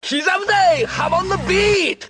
Kizamde! Hop on the beat!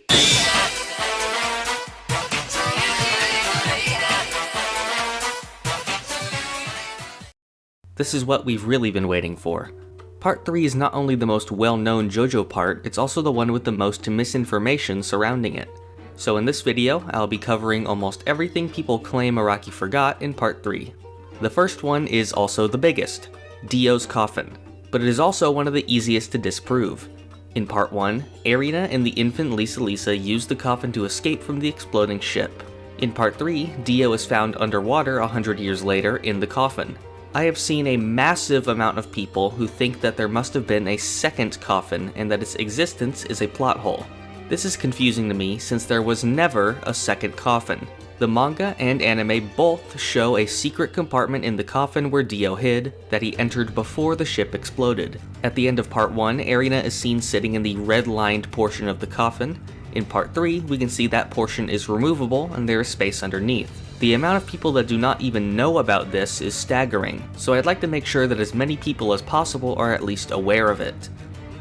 This is what we've really been waiting for. Part 3 is not only the most well-known JoJo part, it's also the one with the most misinformation surrounding it. So in this video, I'll be covering almost everything people claim Araki forgot in Part 3. The first one is also the biggest, Dio's coffin, but it is also one of the easiest to disprove. In Part 1, Erina and the infant Lisa used the coffin to escape from the exploding ship. In Part 3, Dio is found underwater 100 years later in the coffin. I have seen a massive amount of people who think that there must have been a second coffin and that its existence is a plot hole. This is confusing to me since there was never a second coffin. The manga and anime both show a secret compartment in the coffin where Dio hid that he entered before the ship exploded. At the end of Part 1, Erina is seen sitting in the red-lined portion of the coffin. In Part 3, we can see that portion is removable and there is space underneath. The amount of people that do not even know about this is staggering, so I'd like to make sure that as many people as possible are at least aware of it.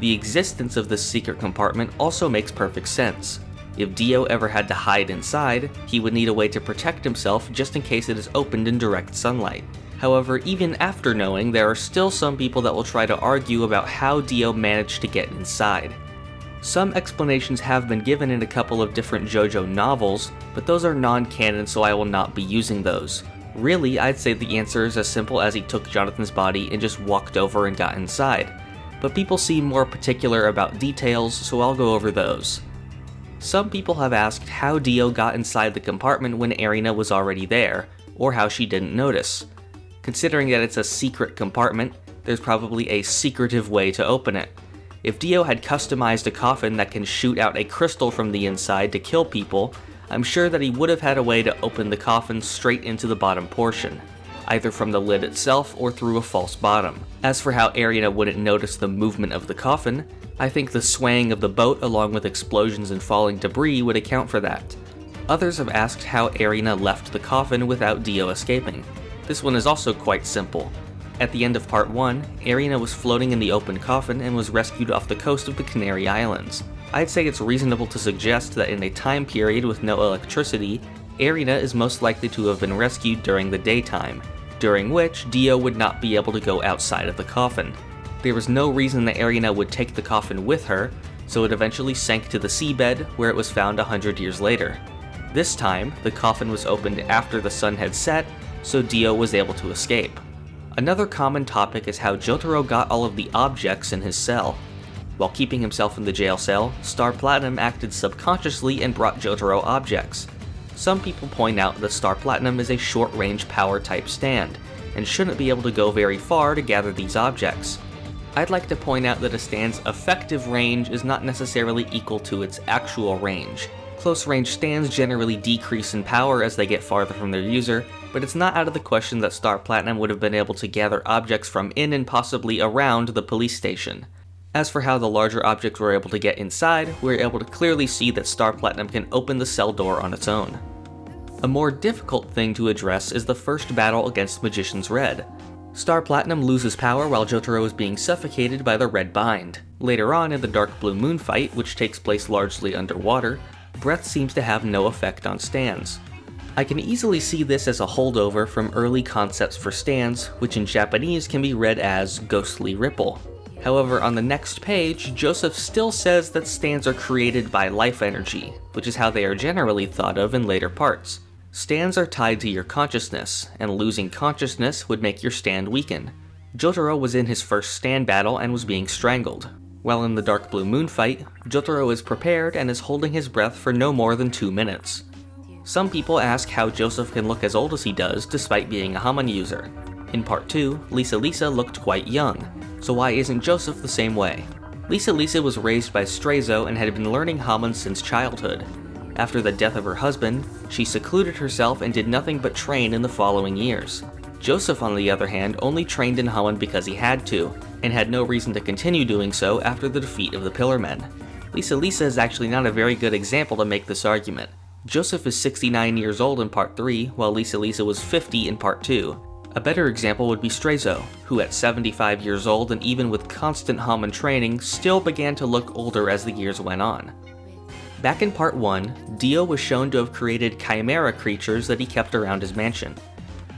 The existence of this secret compartment also makes perfect sense. If Dio ever had to hide inside, he would need a way to protect himself just in case it is opened in direct sunlight. However, even after knowing, there are still some people that will try to argue about how Dio managed to get inside. Some explanations have been given in a couple of different JoJo novels, but those are non-canon, so I will not be using those. Really, I'd say the answer is as simple as he took Jonathan's body and just walked over and got inside. But people seem more particular about details, so I'll go over those. Some people have asked how Dio got inside the compartment when Erina was already there, or how she didn't notice. Considering that it's a secret compartment, there's probably a secretive way to open it. If Dio had customized a coffin that can shoot out a crystal from the inside to kill people, I'm sure that he would have had a way to open the coffin straight into the bottom portion, either from the lid itself or through a false bottom. As for how Erina wouldn't notice the movement of the coffin, I think the swaying of the boat along with explosions and falling debris would account for that. Others have asked how Erina left the coffin without Dio escaping. This one is also quite simple. At the end of Part 1, Erina was floating in the open coffin and was rescued off the coast of the Canary Islands. I'd say it's reasonable to suggest that in a time period with no electricity, Erina is most likely to have been rescued during the daytime, during which Dio would not be able to go outside of the coffin. There was no reason that Erina would take the coffin with her, so it eventually sank to the seabed where it was found 100 years later. This time, the coffin was opened after the sun had set, so Dio was able to escape. Another common topic is how Jotaro got all of the objects in his cell. While keeping himself in the jail cell, Star Platinum acted subconsciously and brought Jotaro objects. Some people point out that Star Platinum is a short-range power type stand, and shouldn't be able to go very far to gather these objects. I'd like to point out that a stand's effective range is not necessarily equal to its actual range. Close-range stands generally decrease in power as they get farther from their user, but it's not out of the question that Star Platinum would have been able to gather objects from in and possibly around the police station. As for how the larger objects were able to get inside, we're able to clearly see that Star Platinum can open the cell door on its own. A more difficult thing to address is the first battle against Magician's Red. Star Platinum loses power while Jotaro is being suffocated by the Red Bind. Later on in the Dark Blue Moon fight, which takes place largely underwater, breath seems to have no effect on stands. I can easily see this as a holdover from early concepts for stands, which in Japanese can be read as ghostly ripple. However, on the next page, Joseph still says that stands are created by life energy, which is how they are generally thought of in later parts. Stands are tied to your consciousness, and losing consciousness would make your stand weaken. Jotaro was in his first stand battle and was being strangled. While in the Dark Blue Moon fight, Jotaro is prepared and is holding his breath for no more than 2 minutes. Some people ask how Joseph can look as old as he does despite being a Hamon user. In Part 2, Lisa looked quite young, so why isn't Joseph the same way? Lisa was raised by Straizo and had been learning Hamon since childhood. After the death of her husband, she secluded herself and did nothing but train in the following years. Joseph, on the other hand, only trained in Hamon because he had to, and had no reason to continue doing so after the defeat of the Pillarmen. Lisa is actually not a very good example to make this argument. Joseph is 69 years old in Part 3, while Lisa was 50 in Part 2. A better example would be Straizo, who at 75 years old and even with constant Hamon training still began to look older as the years went on. Back in part 1, Dio was shown to have created chimera creatures that he kept around his mansion.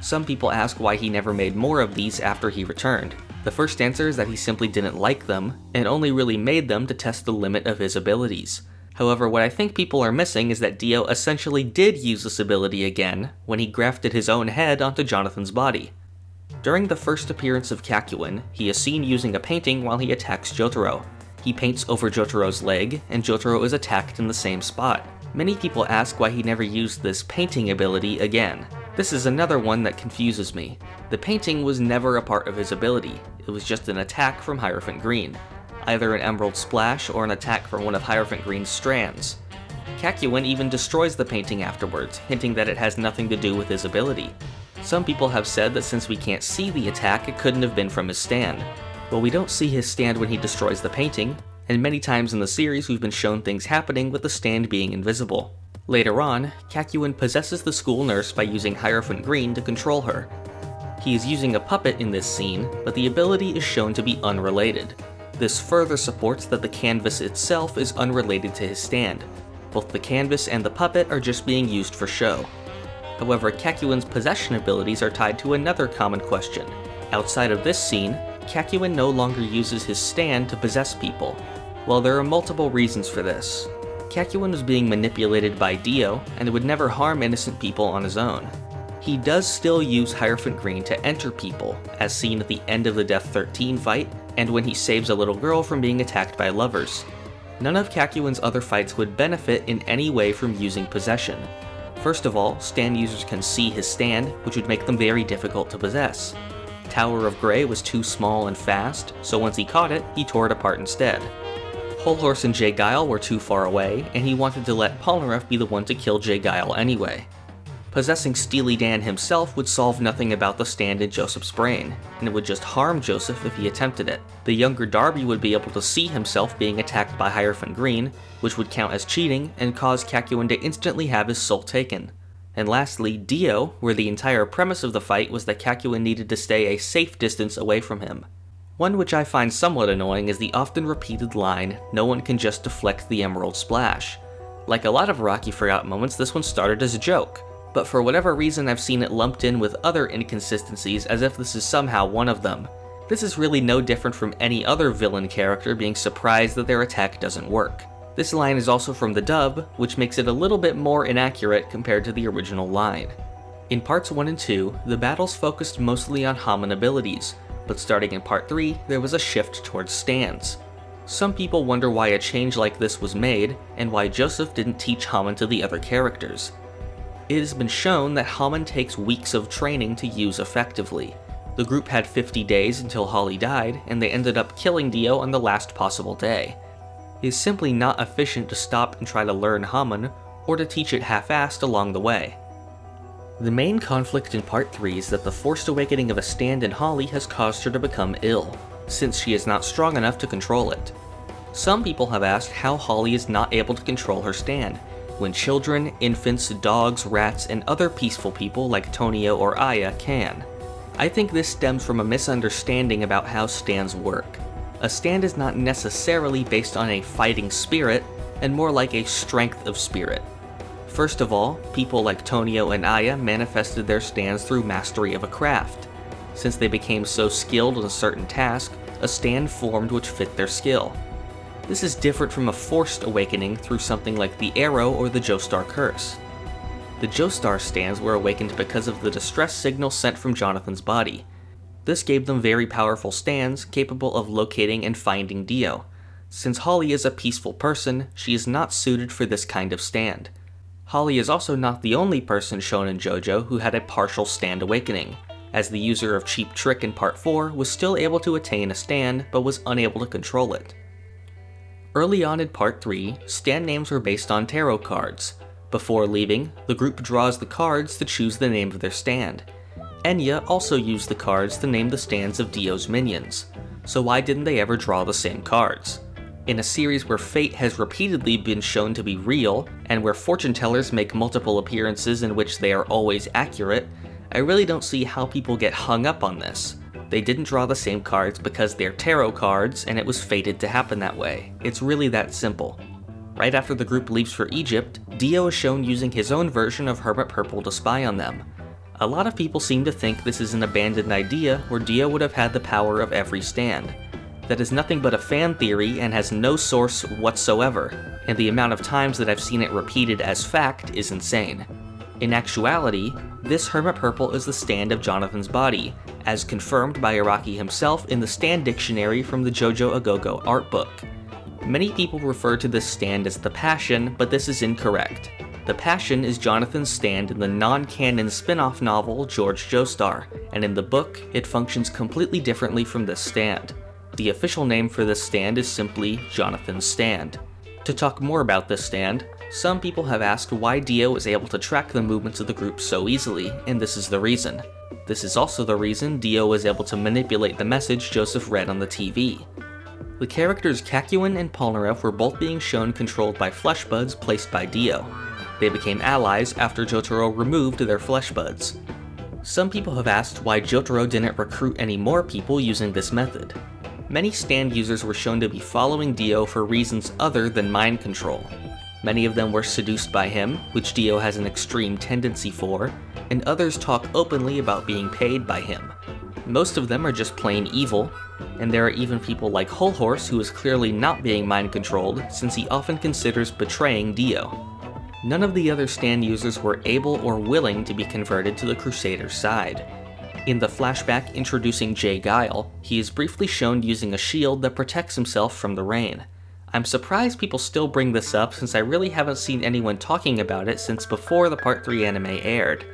Some people ask why he never made more of these after he returned. The first answer is that he simply didn't like them, and only really made them to test the limit of his abilities. However, what I think people are missing is that Dio essentially did use this ability again when he grafted his own head onto Jonathan's body. During the first appearance of Kakyoin, he is seen using a painting while he attacks Jotaro. He paints over Jotaro's leg, and Jotaro is attacked in the same spot. Many people ask why he never used this painting ability again. This is another one that confuses me. The painting was never a part of his ability, it was just an attack from Hierophant Green. Either an Emerald Splash or an attack from one of Hierophant Green's strands. Kakyoin even destroys the painting afterwards, hinting that it has nothing to do with his ability. Some people have said that since we can't see the attack, it couldn't have been from his stand. Well, we don't see his stand when he destroys the painting, and many times in the series we've been shown things happening with the stand being invisible. Later on, Kakyoin possesses the school nurse by using Hierophant Green to control her. He is using a puppet in this scene, but the ability is shown to be unrelated. This further supports that the canvas itself is unrelated to his stand. Both the canvas and the puppet are just being used for show. However, Kakyoin's possession abilities are tied to another common question. Outside of this scene, Kakyoin no longer uses his stand to possess people. Well, there are multiple reasons for this. Kakyoin was being manipulated by Dio, and would never harm innocent people on his own. He does still use Hierophant Green to enter people, as seen at the end of the Death 13 fight, and when he saves a little girl from being attacked by lovers. None of Kakyoin's other fights would benefit in any way from using possession. First of all, stand users can see his stand, which would make them very difficult to possess. Tower of Grey was too small and fast, so once he caught it, he tore it apart instead. Whole Horse and J. Guile were too far away, and he wanted to let Polnareff be the one to kill J. Guile anyway. Possessing Steely Dan himself would solve nothing about the stand in Joseph's brain, and it would just harm Joseph if he attempted it. The younger Darby would be able to see himself being attacked by Hierophant Green, which would count as cheating and cause Kakyoin to instantly have his soul taken. And lastly, Dio, where the entire premise of the fight was that Kakyoin needed to stay a safe distance away from him. One which I find somewhat annoying is the often repeated line, "No one can just deflect the Emerald Splash." Like a lot of Araki Forgot moments, this one started as a joke, but for whatever reason I've seen it lumped in with other inconsistencies as if this is somehow one of them. This is really no different from any other villain character being surprised that their attack doesn't work. This line is also from the dub, which makes it a little bit more inaccurate compared to the original line. In parts 1 and 2, the battles focused mostly on Hamon abilities, but starting in part 3, there was a shift towards stands. Some people wonder why a change like this was made, and why Joseph didn't teach Hamon to the other characters. It has been shown that Hamon takes weeks of training to use effectively. The group had 50 days until Holly died, and they ended up killing Dio on the last possible day. It is simply not efficient to stop and try to learn Hamon, or to teach it half-assed along the way. The main conflict in part 3 is that the forced awakening of a stand in Holly has caused her to become ill, since she is not strong enough to control it. Some people have asked how Holly is not able to control her stand, when children, infants, dogs, rats, and other peaceful people like Tonio or Aya can. I think this stems from a misunderstanding about how stands work. A stand is not necessarily based on a fighting spirit, and more like a strength of spirit. First of all, people like Tonio and Aya manifested their stands through mastery of a craft. Since they became so skilled in a certain task, a stand formed which fit their skill. This is different from a forced awakening through something like the Arrow or the Joestar Curse. The Joestar stands were awakened because of the distress signal sent from Jonathan's body. This gave them very powerful stands capable of locating and finding Dio. Since Holly is a peaceful person, she is not suited for this kind of stand. Holly is also not the only person shown in JoJo who had a partial stand awakening, as the user of Cheap Trick in Part 4 was still able to attain a stand but was unable to control it. Early on in Part 3, stand names were based on tarot cards. Before leaving, the group draws the cards to choose the name of their stand. Enya also used the cards to name the stands of Dio's minions, so why didn't they ever draw the same cards? In a series where fate has repeatedly been shown to be real, and where fortune tellers make multiple appearances in which they are always accurate, I really don't see how people get hung up on this. They didn't draw the same cards because they're tarot cards and it was fated to happen that way. It's really that simple. Right after the group leaves for Egypt, Dio is shown using his own version of Hermit Purple to spy on them. A lot of people seem to think this is an abandoned idea where Dio would have had the power of every stand. That is nothing but a fan theory and has no source whatsoever, and the amount of times that I've seen it repeated as fact is insane. In actuality, this Hermit Purple is the stand of Jonathan's body, as confirmed by Araki himself in the stand dictionary from the JoJo A Go-Go art book. Many people refer to this stand as the Passion, but this is incorrect. The Passion is Jonathan's stand in the non-canon spin-off novel George Joestar, and in the book, it functions completely differently from this stand. The official name for this stand is simply Jonathan's Stand. To talk more about this stand, some people have asked why Dio is able to track the movements of the group so easily, and this is the reason. This is also the reason Dio was able to manipulate the message Joseph read on the TV. The characters Kakyoin and Polnareff were both being shown controlled by flesh buds placed by Dio. They became allies after Jotaro removed their flesh buds. Some people have asked why Jotaro didn't recruit any more people using this method. Many stand users were shown to be following Dio for reasons other than mind control. Many of them were seduced by him, which Dio has an extreme tendency for, and others talk openly about being paid by him. Most of them are just plain evil, and there are even people like Whole Horse who is clearly not being mind controlled since he often considers betraying Dio. None of the other stand users were able or willing to be converted to the Crusaders' side. In the flashback introducing Jay Guile, he is briefly shown using a shield that protects himself from the rain. I'm surprised people still bring this up since I really haven't seen anyone talking about it since before the Part 3 anime aired.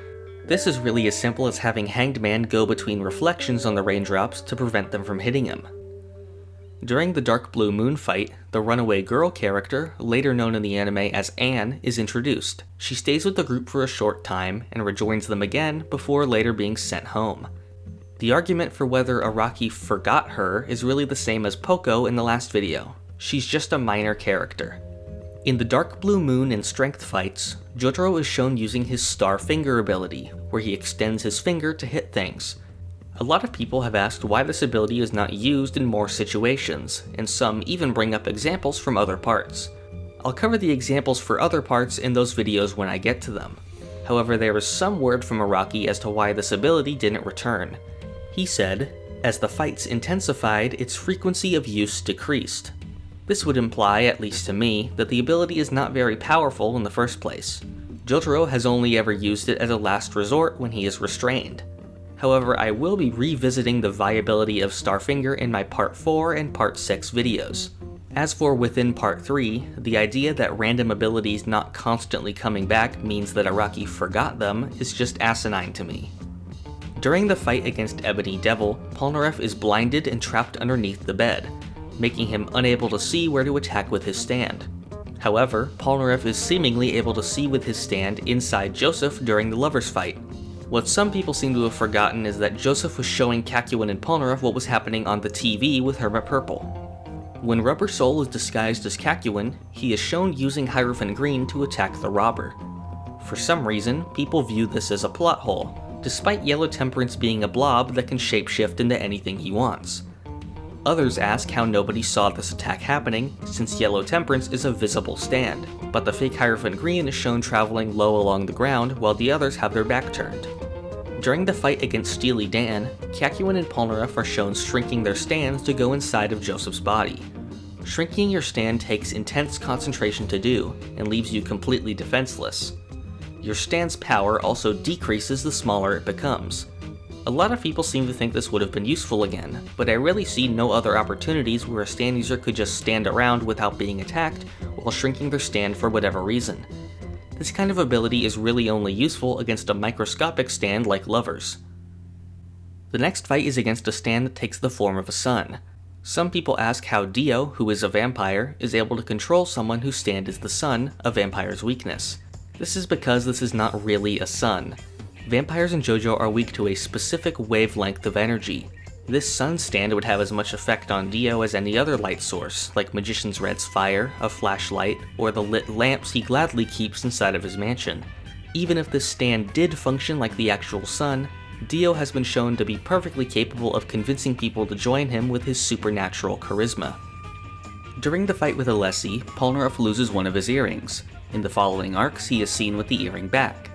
This is really as simple as having Hanged Man go between reflections on the raindrops to prevent them from hitting him. During the Dark Blue Moon fight, the runaway girl character, later known in the anime as Anne, is introduced. She stays with the group for a short time and rejoins them again before later being sent home. The argument for whether Araki forgot her is really the same as Poco in the last video. She's just a minor character. In the Dark Blue Moon and Strength fights, Jotaro is shown using his Star Finger ability, where he extends his finger to hit things. A lot of people have asked why this ability is not used in more situations, and some even bring up examples from other parts. I'll cover the examples for other parts in those videos when I get to them. However, there is some word from Araki as to why this ability didn't return. He said, as the fights intensified, its frequency of use decreased. This would imply, at least to me, that the ability is not very powerful in the first place. Jotaro has only ever used it as a last resort when he is restrained. However, I will be revisiting the viability of Starfinger in my Part 4 and Part 6 videos. As for within Part 3, the idea that random abilities not constantly coming back means that Araki forgot them is just asinine to me. During the fight against Ebony Devil, Polnareff is blinded and trapped underneath the bed, making him unable to see where to attack with his stand. However, Polnareff is seemingly able to see with his stand inside Joseph during the lovers' fight. What some people seem to have forgotten is that Joseph was showing Kakyoin and Polnareff what was happening on the TV with Hermit Purple. When Rubber Soul is disguised as Kakyoin, he is shown using Hierophant Green to attack the robber. For some reason, people view this as a plot hole, despite Yellow Temperance being a blob that can shapeshift into anything he wants. Others ask how nobody saw this attack happening, since Yellow Temperance is a visible stand, but the fake Hierophant Green is shown traveling low along the ground while the others have their back turned. During the fight against Steely Dan, Kakyoin and Polnareff are shown shrinking their stands to go inside of Joseph's body. Shrinking your stand takes intense concentration to do, and leaves you completely defenseless. Your stand's power also decreases the smaller it becomes. A lot of people seem to think this would have been useful again, but I really see no other opportunities where a stand user could just stand around without being attacked while shrinking their stand for whatever reason. This kind of ability is really only useful against a microscopic stand like Lovers. The next fight is against a stand that takes the form of a sun. Some people ask how Dio, who is a vampire, is able to control someone whose stand is the sun, a vampire's weakness. This is because this is not really a sun. Vampires in JoJo are weak to a specific wavelength of energy. This sun stand would have as much effect on Dio as any other light source, like Magician's Red's fire, a flashlight, or the lit lamps he gladly keeps inside of his mansion. Even if this stand did function like the actual sun, Dio has been shown to be perfectly capable of convincing people to join him with his supernatural charisma. During the fight with Alessi, Polnareff loses one of his earrings. In the following arcs, he is seen with the earring back.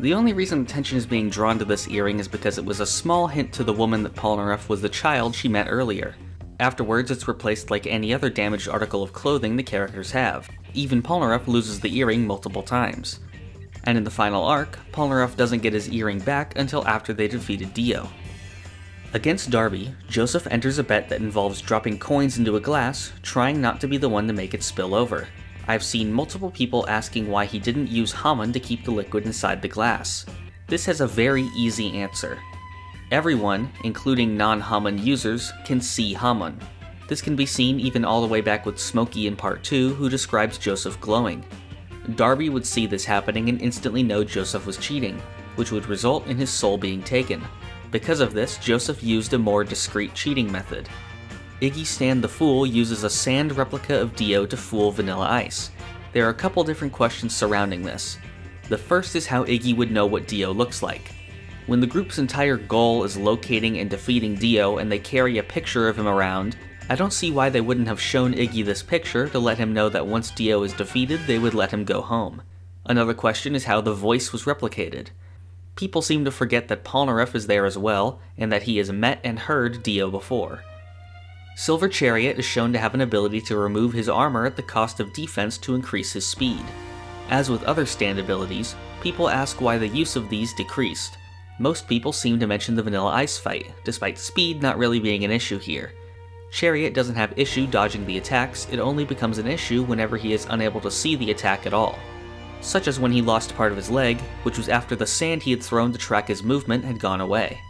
The only reason attention is being drawn to this earring is because it was a small hint to the woman that Polnareff was the child she met earlier. Afterwards, it's replaced like any other damaged article of clothing the characters have. Even Polnareff loses the earring multiple times. And in the final arc, Polnareff doesn't get his earring back until after they defeated Dio. Against Darby, Joseph enters a bet that involves dropping coins into a glass, trying not to be the one to make it spill over. I've seen multiple people asking why he didn't use Hammon to keep the liquid inside the glass. This has a very easy answer. Everyone, including non-Hammon users, can see Hammon. This can be seen even all the way back with Smokey in Part 2, who describes Joseph glowing. Darby would see this happening and instantly know Joseph was cheating, which would result in his soul being taken. Because of this, Joseph used a more discreet cheating method. Iggy Stan the Fool uses a sand replica of Dio to fool Vanilla Ice. There are a couple different questions surrounding this. The first is how Iggy would know what Dio looks like. When the group's entire goal is locating and defeating Dio and they carry a picture of him around, I don't see why they wouldn't have shown Iggy this picture to let him know that once Dio is defeated, they would let him go home. Another question is how the voice was replicated. People seem to forget that Polnareff is there as well, and that he has met and heard Dio before. Silver Chariot is shown to have an ability to remove his armor at the cost of defense to increase his speed. As with other stand abilities, people ask why the use of these decreased. Most people seem to mention the Vanilla Ice fight, despite speed not really being an issue here. Chariot doesn't have issue dodging the attacks, it only becomes an issue whenever he is unable to see the attack at all. Such as when he lost part of his leg, which was after the sand he had thrown to track his movement had gone away.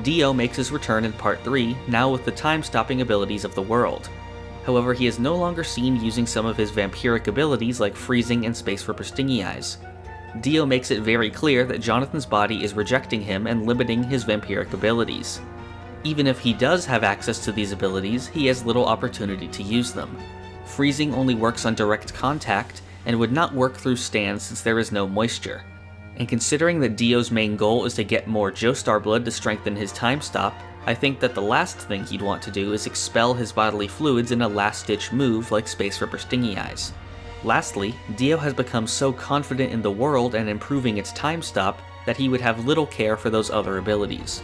Dio makes his return in Part 3, now with the time-stopping abilities of the world. However, he is no longer seen using some of his vampiric abilities like freezing and space for Stingy Eyes. Dio makes it very clear that Jonathan's body is rejecting him and limiting his vampiric abilities. Even if he does have access to these abilities, he has little opportunity to use them. Freezing only works on direct contact, and would not work through stands since there is no moisture. And considering that Dio's main goal is to get more Joestar blood to strengthen his time stop, I think that the last thing he'd want to do is expel his bodily fluids in a last-ditch move like Space Ripper Stingy Eyes. Lastly, Dio has become so confident in the world and improving its time stop that he would have little care for those other abilities.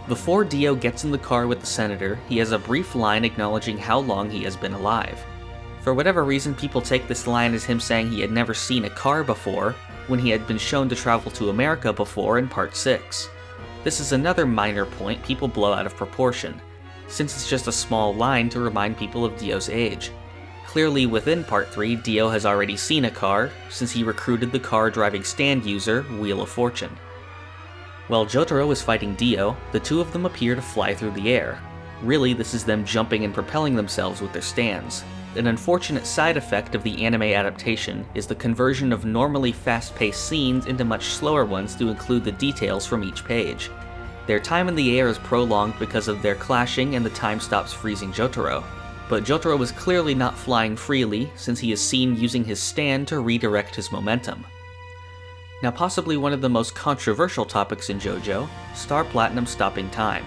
Before Dio gets in the car with the Senator, he has a brief line acknowledging how long he has been alive. For whatever reason, people take this line as him saying he had never seen a car before, when he had been shown to travel to America before in Part 6. This is another minor point people blow out of proportion, since it's just a small line to remind people of Dio's age. Clearly within Part 3, Dio has already seen a car, since he recruited the car-driving stand user, Wheel of Fortune. While Jotaro is fighting Dio, the two of them appear to fly through the air. Really, this is them jumping and propelling themselves with their stands. An unfortunate side effect of the anime adaptation is the conversion of normally fast-paced scenes into much slower ones to include the details from each page. Their time in the air is prolonged because of their clashing and the time stops freezing Jotaro. But Jotaro is clearly not flying freely, since he is seen using his stand to redirect his momentum. Now possibly one of the most controversial topics in JoJo, Star Platinum stopping time.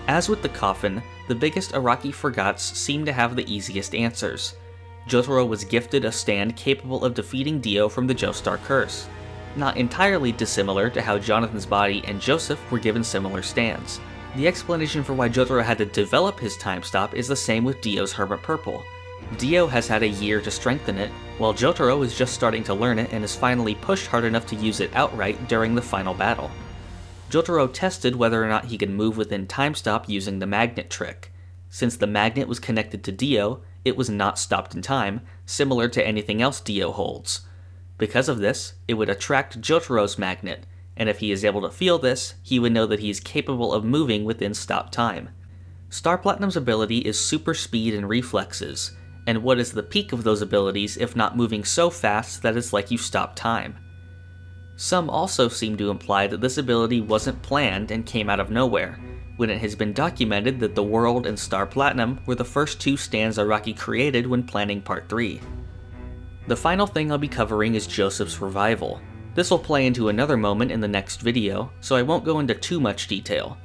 As with the coffin, the biggest Araki forgots seem to have the easiest answers. Jotaro was gifted a stand capable of defeating Dio from the Joestar curse, not entirely dissimilar to how Jonathan's body and Joseph were given similar stands. The explanation for why Jotaro had to develop his time stop is the same with Dio's Hermit Purple. Dio has had a year to strengthen it, while Jotaro is just starting to learn it and is finally pushed hard enough to use it outright during the final battle. Jotaro tested whether or not he could move within time stop using the magnet trick. Since the magnet was connected to Dio, it was not stopped in time, similar to anything else Dio holds. Because of this, it would attract Jotaro's magnet, and if he is able to feel this, he would know that he is capable of moving within stop time. Star Platinum's ability is super speed and reflexes, and what is the peak of those abilities if not moving so fast that it's like you stop time? Some also seem to imply that this ability wasn't planned and came out of nowhere, when it has been documented that the World and Star Platinum were the first two stands Araki created when planning Part 3. The final thing I'll be covering is Joseph's revival. This will play into another moment in the next video, so I won't go into too much detail.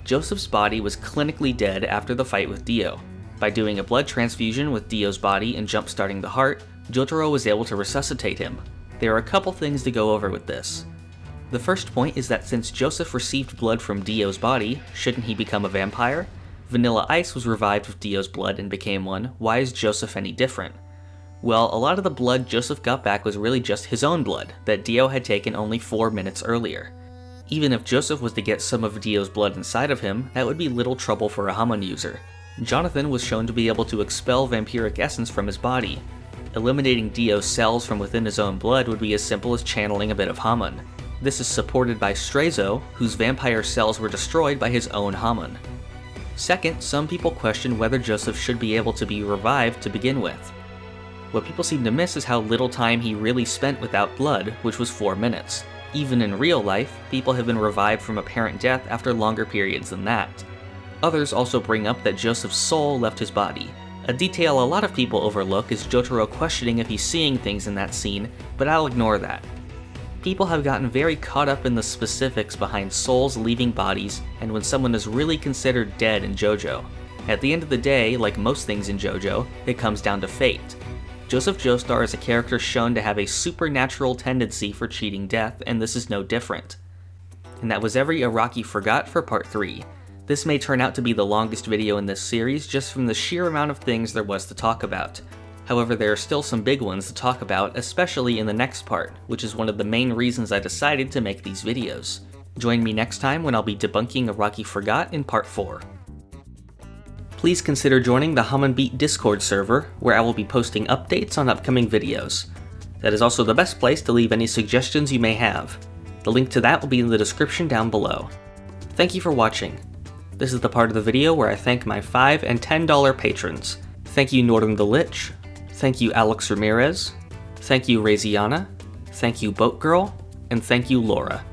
Joseph's body was clinically dead after the fight with Dio. By doing a blood transfusion with Dio's body and jump-starting the heart, Jotaro was able to resuscitate him. There are a couple things to go over with this. The first point is that since Joseph received blood from Dio's body, shouldn't he become a vampire? Vanilla Ice was revived with Dio's blood and became one, why is Joseph any different? Well, a lot of the blood Joseph got back was really just his own blood, that Dio had taken only 4 minutes earlier. Even if Joseph was to get some of Dio's blood inside of him, that would be little trouble for a Hamon user. Jonathan was shown to be able to expel vampiric essence from his body. Eliminating Dio's cells from within his own blood would be as simple as channeling a bit of Hamon. This is supported by Straizo, whose vampire cells were destroyed by his own Hamon. Second, some people question whether Joseph should be able to be revived to begin with. What people seem to miss is how little time he really spent without blood, which was 4 minutes. Even in real life, people have been revived from apparent death after longer periods than that. Others also bring up that Joseph's soul left his body. A detail a lot of people overlook is Jotaro questioning if he's seeing things in that scene, but I'll ignore that. People have gotten very caught up in the specifics behind souls leaving bodies and when someone is really considered dead in JoJo. At the end of the day, like most things in JoJo, it comes down to fate. Joseph Joestar is a character shown to have a supernatural tendency for cheating death, and this is no different. And that was every Araki forgot for part 3. This may turn out to be the longest video in this series just from the sheer amount of things there was to talk about. However, there are still some big ones to talk about, especially in the next part, which is one of the main reasons I decided to make these videos. Join me next time when I'll be debunking Araki Forgot in part 4. Please consider joining the Hamon Beat Discord server, where I will be posting updates on upcoming videos. That is also the best place to leave any suggestions you may have. The link to that will be in the description down below. Thank you for watching. This is the part of the video where I thank my $5 and $10 patrons. Thank you Northern the Lich, thank you Alex Ramirez, thank you Raziana, thank you Boat Girl, and thank you Laura.